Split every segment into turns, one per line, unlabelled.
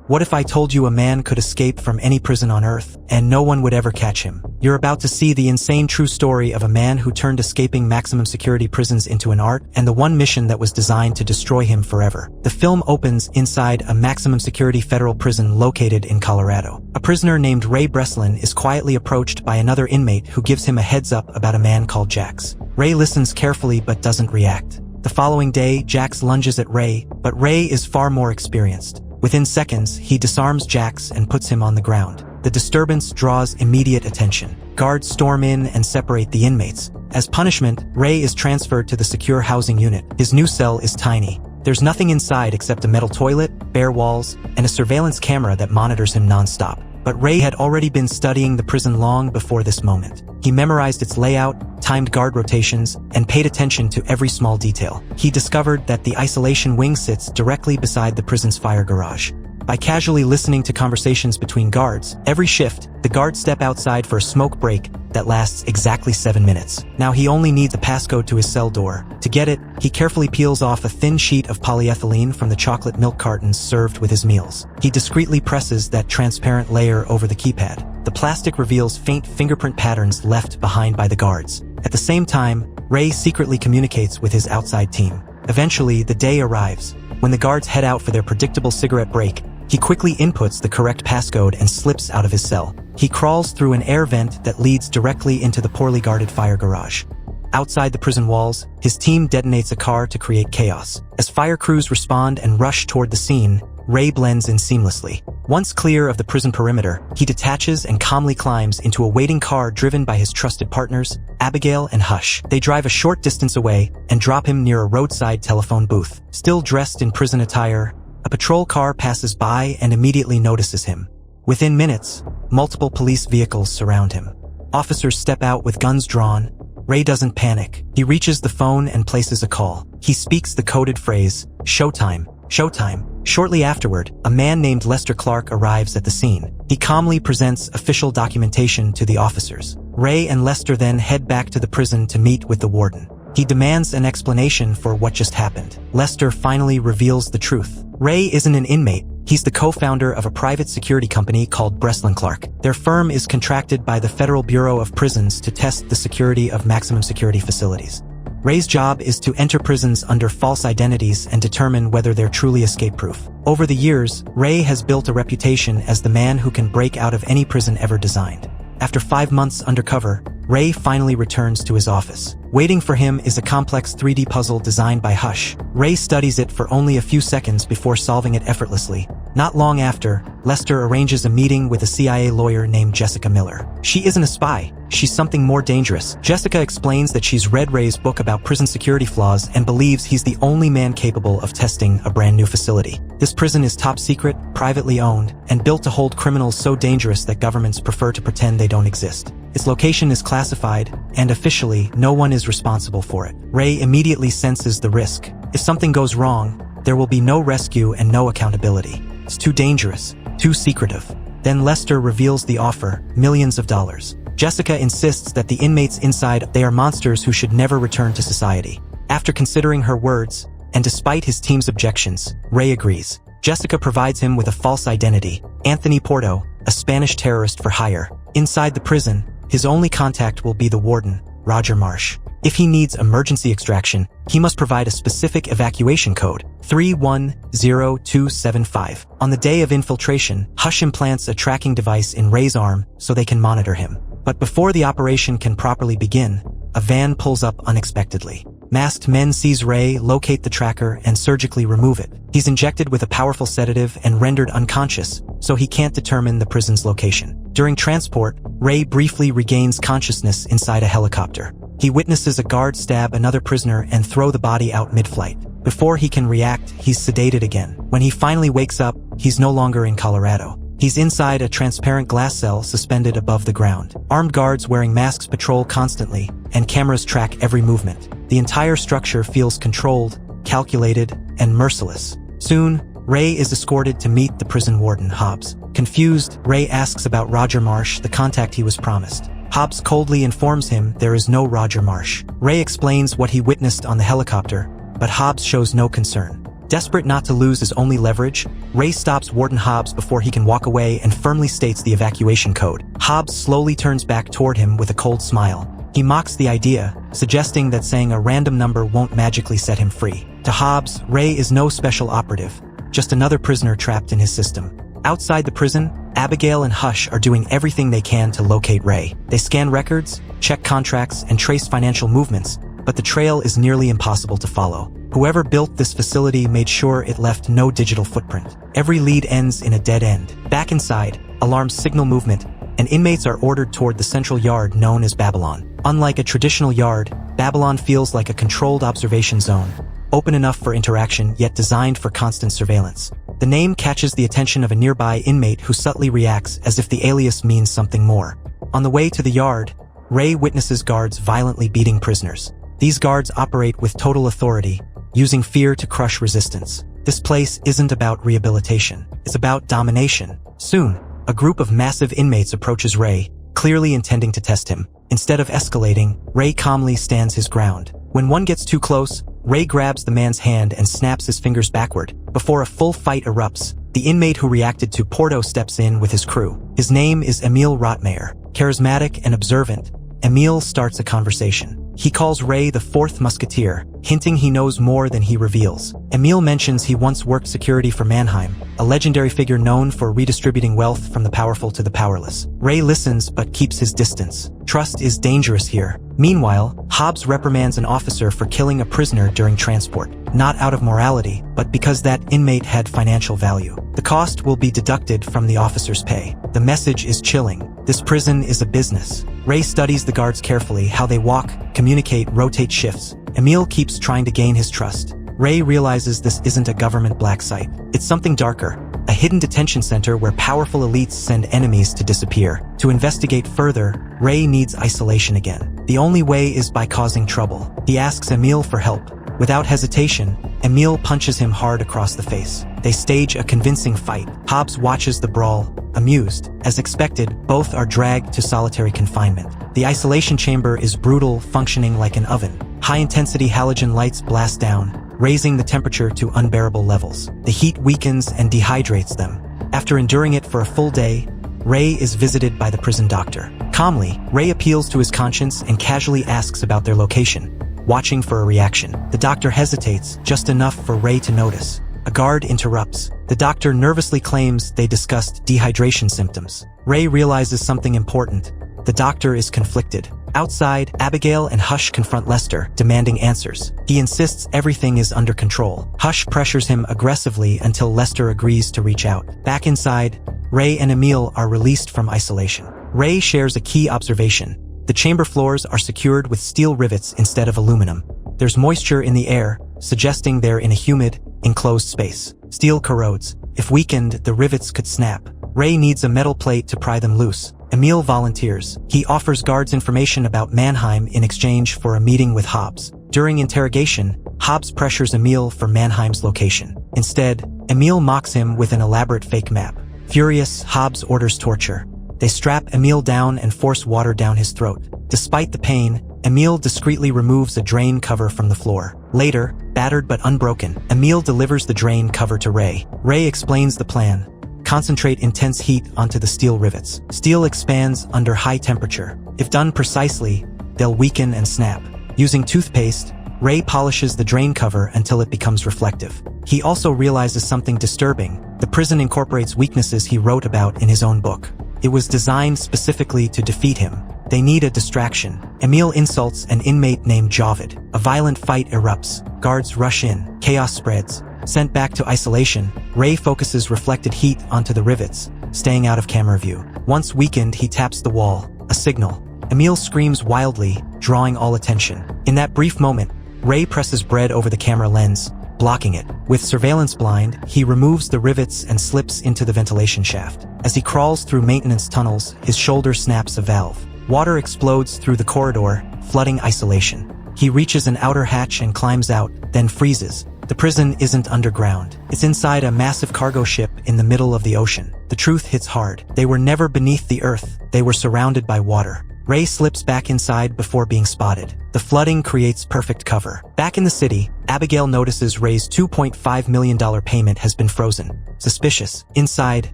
What if I told you a man could escape from any prison on Earth, and no one would ever catch him? You're about to see the insane true story of a man who turned escaping maximum security prisons into an art, and the one mission that was designed to destroy him forever. The film opens inside a maximum security federal prison located in Colorado. A prisoner named Ray Brerslin is quietly approached by another inmate who gives him a heads up about a man called Jax. Ray listens carefully but doesn't react. The following day, Jax lunges at Ray, but Ray is far more experienced. Within seconds, he disarms Jax and puts him on the ground. The disturbance draws immediate attention. Guards storm in and separate the inmates. As punishment, Ray is transferred to the secure housing unit. His new cell is tiny. There's nothing inside except a metal toilet, bare walls, and a surveillance camera that monitors him non-stop. But Ray had already been studying the prison long before this moment. He memorized its layout, timed guard rotations, and paid attention to every small detail. He discovered that the isolation wing sits directly beside the prison's fire garage. By casually listening to conversations between guards, every shift, the guards step outside for a smoke break that lasts exactly 7 minutes. Now he only needs a passcode to his cell door. To get it, he carefully peels off a thin sheet of polyethylene from the chocolate milk cartons served with his meals. He discreetly presses that transparent layer over the keypad. The plastic reveals faint fingerprint patterns left behind by the guards. At the same time, Ray secretly communicates with his outside team. Eventually, the day arrives. When the guards head out for their predictable cigarette break, he quickly inputs the correct passcode and slips out of his cell. He crawls through an air vent that leads directly into the poorly guarded fire garage. Outside the prison walls, his team detonates a car to create chaos. As fire crews respond and rush toward the scene, Ray blends in seamlessly. Once clear of the prison perimeter, he detaches and calmly climbs into a waiting car driven by his trusted partners, Abigail and Hush. They drive a short distance away and drop him near a roadside telephone booth. Still dressed in prison attire, a patrol car passes by and immediately notices him. Within minutes, multiple police vehicles surround him. Officers step out with guns drawn. Ray doesn't panic. He reaches the phone and places a call. He speaks the coded phrase, "Showtime, showtime." Shortly afterward, a man named Lester Clark arrives at the scene. He calmly presents official documentation to the officers. Ray and Lester then head back to the prison to meet with the warden. He demands an explanation for what just happened. Lester finally reveals the truth. Ray isn't an inmate. He's the co-founder of a private security company called Brerslin Clark. Their firm is contracted by the Federal Bureau of Prisons to test the security of maximum security facilities. Ray's job is to enter prisons under false identities and determine whether they're truly escape-proof. Over the years, Ray has built a reputation as the man who can break out of any prison ever designed. After 5 months undercover, Ray finally returns to his office. Waiting for him is a complex 3D puzzle designed by Hush. Ray studies it for only a few seconds before solving it effortlessly. Not long after, Lester arranges a meeting with a CIA lawyer named Jessica Miller. She isn't a spy. She's something more dangerous. Jessica explains that she's read Ray's book about prison security flaws and believes he's the only man capable of testing a brand new facility. This prison is top secret, privately owned, and built to hold criminals so dangerous that governments prefer to pretend they don't exist. Its location is classified, and officially, no one is responsible for it. Ray immediately senses the risk. If something goes wrong, there will be no rescue and no accountability. It's too dangerous, too secretive. Then Lester reveals the offer, millions of dollars. Jessica insists that the inmates inside, they are monsters who should never return to society. After considering her words, and despite his team's objections, Ray agrees. Jessica provides him with a false identity, Anthony Porto, a Spanish terrorist for hire. Inside the prison, his only contact will be the warden, Roger Marsh. If he needs emergency extraction, he must provide a specific evacuation code, 310275. On the day of infiltration, Hush implants a tracking device in Ray's arm so they can monitor him. But before the operation can properly begin, a van pulls up unexpectedly. Masked men seize Ray, locate the tracker, and surgically remove it. He's injected with a powerful sedative and rendered unconscious, so he can't determine the prison's location. During transport, Ray briefly regains consciousness inside a helicopter. He witnesses a guard stab another prisoner and throw the body out mid-flight. Before he can react, he's sedated again. When he finally wakes up, he's no longer in Colorado. He's inside a transparent glass cell suspended above the ground. Armed guards wearing masks patrol constantly, and cameras track every movement. The entire structure feels controlled, calculated, and merciless. Soon, Ray is escorted to meet the prison warden, Hobbs. Confused, Ray asks about Roger Marsh, the contact he was promised. Hobbs coldly informs him there is no Roger Marsh. Ray explains what he witnessed on the helicopter, but Hobbs shows no concern. Desperate not to lose his only leverage, Ray stops Warden Hobbs before he can walk away and firmly states the evacuation code. Hobbs slowly turns back toward him with a cold smile. He mocks the idea, suggesting that saying a random number won't magically set him free. To Hobbs, Ray is no special operative, just another prisoner trapped in his system. Outside the prison, Abigail and Hush are doing everything they can to locate Ray. They scan records, check contracts, and trace financial movements, but the trail is nearly impossible to follow. Whoever built this facility made sure it left no digital footprint. Every lead ends in a dead end. Back inside, alarms signal movement, and inmates are ordered toward the central yard known as Babylon. Unlike a traditional yard, Babylon feels like a controlled observation zone, open enough for interaction yet designed for constant surveillance. The name catches the attention of a nearby inmate who subtly reacts as if the alias means something more. On the way to the yard, Ray witnesses guards violently beating prisoners. These guards operate with total authority, using fear to crush resistance. This place isn't about rehabilitation, it's about domination. Soon, a group of massive inmates approaches Ray, clearly intending to test him. Instead of escalating, Ray calmly stands his ground. When one gets too close, Ray grabs the man's hand and snaps his fingers backward. Before a full fight erupts, the inmate who reacted to Porto steps in with his crew. His name is Emil Rotmeyer. Charismatic and observant, Emil starts a conversation. He calls Ray the fourth musketeer, hinting he knows more than he reveals. Emil mentions he once worked security for Mannheim, a legendary figure known for redistributing wealth from the powerful to the powerless. Ray listens but keeps his distance. Trust is dangerous here. Meanwhile, Hobbs reprimands an officer for killing a prisoner during transport, not out of morality, but because that inmate had financial value. The cost will be deducted from the officer's pay. The message is chilling. This prison is a business. Ray studies the guards carefully, how they walk, communicate, rotate shifts. Emil keeps trying to gain his trust. Ray realizes this isn't a government black site. It's something darker, a hidden detention center where powerful elites send enemies to disappear. To investigate further, Ray needs isolation again. The only way is by causing trouble. He asks Emil for help. Without hesitation, Emil punches him hard across the face. They stage a convincing fight. Hobbs watches the brawl, amused. As expected, both are dragged to solitary confinement. The isolation chamber is brutal, functioning like an oven. High-intensity halogen lights blast down, raising the temperature to unbearable levels. The heat weakens and dehydrates them. After enduring it for a full day, Ray is visited by the prison doctor. Calmly, Ray appeals to his conscience and casually asks about their location, watching for a reaction. The doctor hesitates, just enough for Ray to notice. A guard interrupts. The doctor nervously claims they discussed dehydration symptoms. Ray realizes something important. The doctor is conflicted. Outside, Abigail and Hush confront Lester, demanding answers. He insists everything is under control. Hush pressures him aggressively until Lester agrees to reach out. Back inside, Ray and Emil are released from isolation. Ray shares a key observation. The chamber floors are secured with steel rivets instead of aluminum. There's moisture in the air, suggesting they're in a humid, enclosed space. Steel corrodes. If weakened, the rivets could snap. Ray needs a metal plate to pry them loose. Emil volunteers. He offers guards information about Mannheim in exchange for a meeting with Hobbs. During interrogation, Hobbs pressures Emil for Mannheim's location. Instead, Emil mocks him with an elaborate fake map. Furious, Hobbs orders torture. They strap Emil down and force water down his throat. Despite the pain, Emil discreetly removes a drain cover from the floor. Later, battered but unbroken, Emil delivers the drain cover to Ray. Ray explains the plan. Concentrate intense heat onto the steel rivets. Steel expands under high temperature. If done precisely, they'll weaken and snap. Using toothpaste, Ray polishes the drain cover until it becomes reflective. He also realizes something disturbing. The prison incorporates weaknesses he wrote about in his own book. It was designed specifically to defeat him. They need a distraction. Emil insults an inmate named Javid. A violent fight erupts. Guards rush in. Chaos spreads. Sent back to isolation, Ray focuses reflected heat onto the rivets, staying out of camera view. Once weakened, he taps the wall. A signal. Emil screams wildly, drawing all attention. In that brief moment, Ray presses bread over the camera lens, blocking it. With surveillance blind, he removes the rivets and slips into the ventilation shaft. As he crawls through maintenance tunnels, his shoulder snaps a valve. Water explodes through the corridor, flooding isolation. He reaches an outer hatch and climbs out, then freezes. The prison isn't underground. It's inside a massive cargo ship in the middle of the ocean. The truth hits hard. They were never beneath the earth. They were surrounded by water. Ray slips back inside before being spotted. The flooding creates perfect cover. Back in the city, Abigail notices Ray's $2.5 million payment has been frozen. Suspicious. Inside,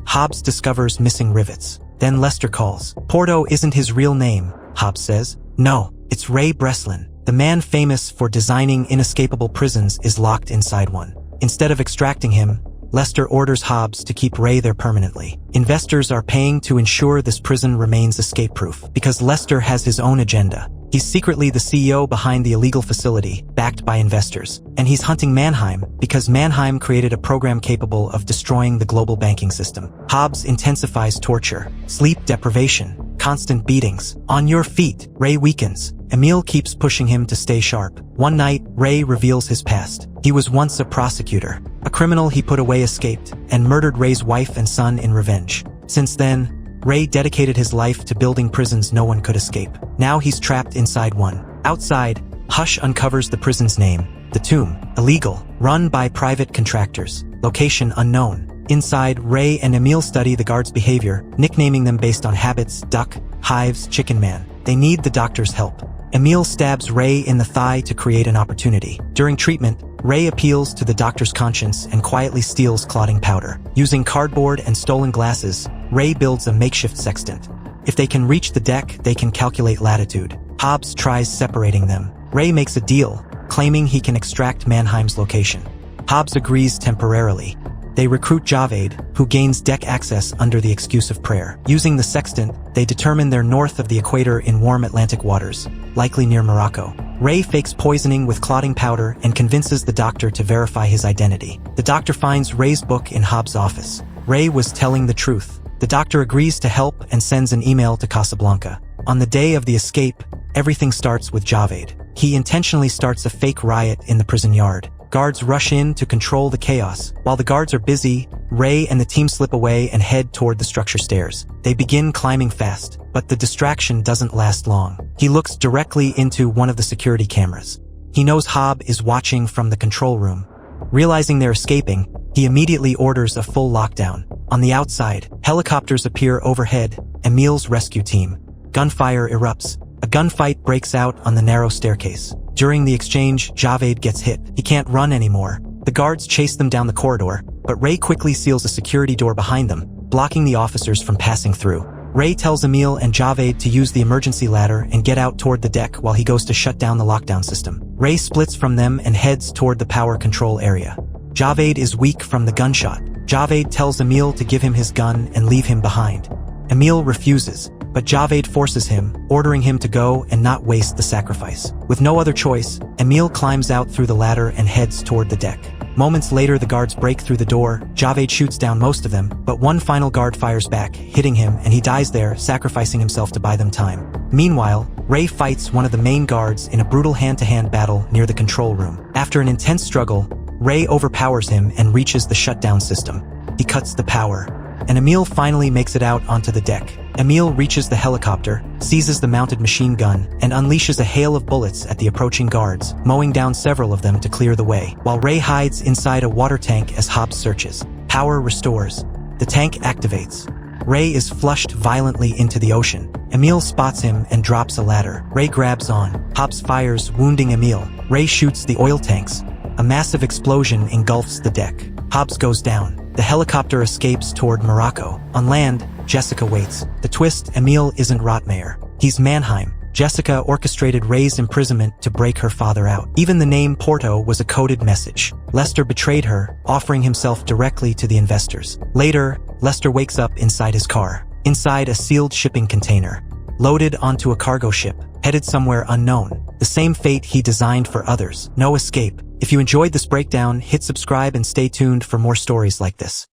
Hobbs discovers missing rivets. Then Lester calls. Porto isn't his real name, Hobbs says. No, it's Ray Brerslin. The man famous for designing inescapable prisons is locked inside one. Instead of extracting him, Lester orders Hobbs to keep Ray there permanently. Investors are paying to ensure this prison remains escape-proof because Lester has his own agenda. He's secretly the CEO behind the illegal facility, backed by investors. And he's hunting Mannheim because Mannheim created a program capable of destroying the global banking system. Hobbs intensifies torture, sleep deprivation, constant beatings. On your feet, Ray weakens. Emil keeps pushing him to stay sharp. One night, Ray reveals his past. He was once a prosecutor. A criminal he put away escaped and murdered Ray's wife and son in revenge. Since then, Ray dedicated his life to building prisons no one could escape. Now he's trapped inside one. Outside, Hush uncovers the prison's name, The Tomb. Illegal, run by private contractors. Location unknown. Inside, Ray and Emil study the guards' behavior, nicknaming them based on habits: Duck, Hives, Chicken Man. They need the doctor's help. Emil stabs Ray in the thigh to create an opportunity. During treatment, Ray appeals to the doctor's conscience and quietly steals clotting powder. Using cardboard and stolen glasses, Ray builds a makeshift sextant. If they can reach the deck, they can calculate latitude. Hobbs tries separating them. Ray makes a deal, claiming he can extract Mannheim's location. Hobbs agrees temporarily. They recruit Javed, who gains deck access under the excuse of prayer. Using the sextant, they determine they're north of the equator in warm Atlantic waters, likely near Morocco. Ray fakes poisoning with clotting powder and convinces the doctor to verify his identity. The doctor finds Ray's book in Hobbs' office. Ray was telling the truth. The doctor agrees to help and sends an email to Casablanca. On the day of the escape, everything starts with Javed. He intentionally starts a fake riot in the prison yard. Guards rush in to control the chaos. While the guards are busy, Ray and the team slip away and head toward the structure stairs. They begin climbing fast, but the distraction doesn't last long. He looks directly into one of the security cameras. He knows Hobb is watching from the control room. Realizing they're escaping, he immediately orders a full lockdown. On the outside, helicopters appear overhead, Emil's rescue team. Gunfire erupts. A gunfight breaks out on the narrow staircase. During the exchange, Javed gets hit. He can't run anymore. The guards chase them down the corridor, but Ray quickly seals a security door behind them, blocking the officers from passing through. Ray tells Emil and Javed to use the emergency ladder and get out toward the deck while he goes to shut down the lockdown system. Ray splits from them and heads toward the power control area. Javed is weak from the gunshot. Javed tells Emil to give him his gun and leave him behind. Emil refuses, but Javed forces him, ordering him to go and not waste the sacrifice. With no other choice, Emil climbs out through the ladder and heads toward the deck. Moments later, the guards break through the door. Javed shoots down most of them, but one final guard fires back, hitting him, and he dies there, sacrificing himself to buy them time. Meanwhile, Ray fights one of the main guards in a brutal hand-to-hand battle near the control room. After an intense struggle, Ray overpowers him and reaches the shutdown system. He cuts the power, and Emil finally makes it out onto the deck. Emil reaches the helicopter, seizes the mounted machine gun, and unleashes a hail of bullets at the approaching guards, mowing down several of them to clear the way, while Ray hides inside a water tank as Hobbs searches. Power restores. The tank activates. Ray is flushed violently into the ocean. Emil spots him and drops a ladder. Ray grabs on. Hobbs fires, wounding Emil. Ray shoots the oil tanks. A massive explosion engulfs the deck. Hobbs goes down. The helicopter escapes toward Morocco. On land, Jessica waits. The twist: Emil isn't Rotmeyer. He's Mannheim. Jessica orchestrated Ray's imprisonment to break her father out. Even the name Porto was a coded message. Lester betrayed her, offering himself directly to the investors. Later, Lester wakes up inside his car. Inside a sealed shipping container, loaded onto a cargo ship, headed somewhere unknown. The same fate he designed for others. No escape. If you enjoyed this breakdown, hit subscribe and stay tuned for more stories like this.